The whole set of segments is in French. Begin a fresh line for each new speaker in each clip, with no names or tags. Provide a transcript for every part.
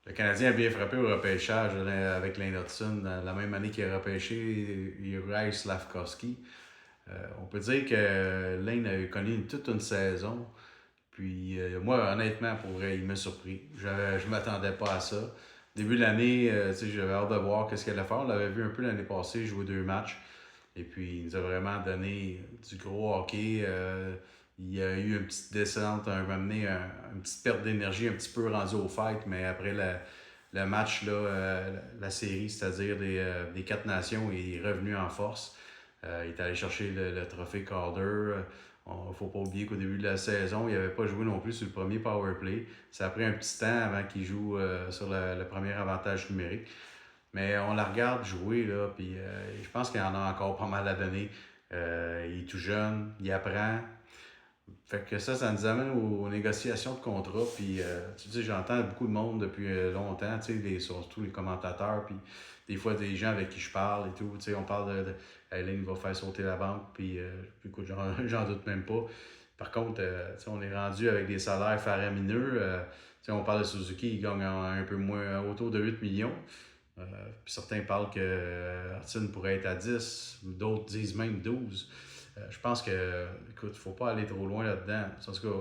Le Canadien a bien frappé au repêchage avec Lane Hutson. La même année qu'il a repêché Juraj Slafkovsky. On peut dire que Lane a connu toute une saison. Puis moi, honnêtement, pour vrai, il m'a surpris. Je ne m'attendais pas à ça. Début de l'année, j'avais hâte de voir ce qu'il allait faire. On l'avait vu un peu l'année passée, jouer 2 matchs. Et puis, il nous a vraiment donné du gros hockey. Il y a eu une petite descente, une petite perte d'énergie un petit peu rendue au fight, mais après le match, là, la série, c'est-à-dire des quatre nations, il est revenu en force. Il est allé chercher le trophée Calder. Il ne faut pas oublier qu'au début de la saison, il n'avait pas joué non plus sur le premier power play. Ça a pris un petit temps avant qu'il joue sur le premier avantage numérique. Mais on la regarde jouer, là, puis je pense qu'il en a encore pas mal à donner. Il est tout jeune, il apprend. Fait que ça nous amène aux négociations de contrat. Puis, tu sais, j'entends beaucoup de monde depuis longtemps, tu sais, surtout les commentateurs, puis des fois des gens avec qui je parle et tout. Tu sais, on parle de Hélène va faire sauter la banque, puis écoute, j'en doute même pas. Par contre, tu sais, on est rendu avec des salaires faramineux. Tu sais, on parle de Suzuki, il gagne un peu moins, autour de 8 millions. Puis certains parlent que Hudson pourrait être à 10, d'autres disent même 12. Je pense que, écoute, il ne faut pas aller trop loin là-dedans. En tout cas,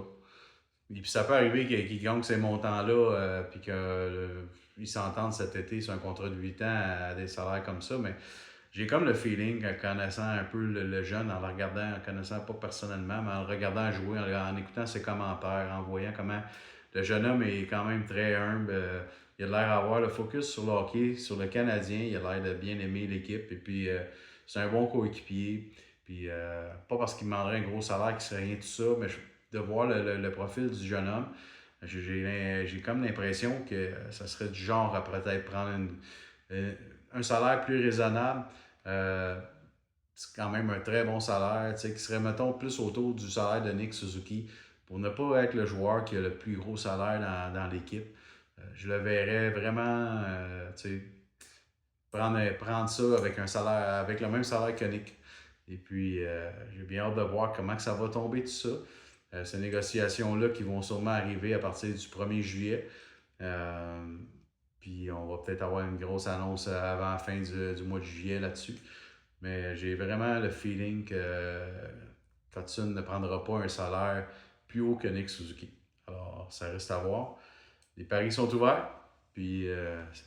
et puis ça peut arriver qu'il gagne ces montants-là, puis qu'ils s'entendent cet été sur un contrat de 8 ans à des salaires comme ça, mais j'ai comme le feeling, en connaissant un peu le jeune, en le regardant, en connaissant pas personnellement, mais en le regardant jouer, en écoutant ses commentaires, en voyant comment le jeune homme est quand même très humble. Il a l'air d'avoir le focus sur le hockey, sur le Canadien. Il a l'air de bien aimer l'équipe. Et puis, c'est un bon coéquipier. Puis, pas parce qu'il demanderait un gros salaire qu'il serait rien de tout ça, mais de voir le profil du jeune homme, j'ai comme l'impression que ça serait du genre à peut-être prendre un salaire plus raisonnable. Euh, c'est quand même un très bon salaire, tu sais, qui serait, mettons, plus autour du salaire de Nick Suzuki pour ne pas être le joueur qui a le plus gros salaire dans l'équipe. Je le verrais vraiment, tu sais, prendre ça avec un salaire, avec le même salaire que Nick. Et puis, j'ai bien hâte de voir comment que ça va tomber tout ça. Ces négociations-là qui vont sûrement arriver à partir du 1er juillet. Euh, Puis on va peut-être avoir une grosse annonce avant la fin du mois de juillet là-dessus. Mais j'ai vraiment le feeling que Hudson ne prendra pas un salaire plus haut que Nick Suzuki. Alors, ça reste à voir. Les paris sont ouverts. Puis,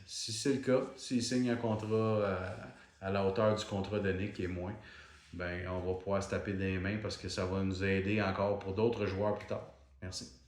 si c'est le cas, s'il signe un contrat à la hauteur du contrat de Nick et moins, ben, on va pouvoir se taper des mains parce que ça va nous aider encore pour d'autres joueurs plus tard. Merci.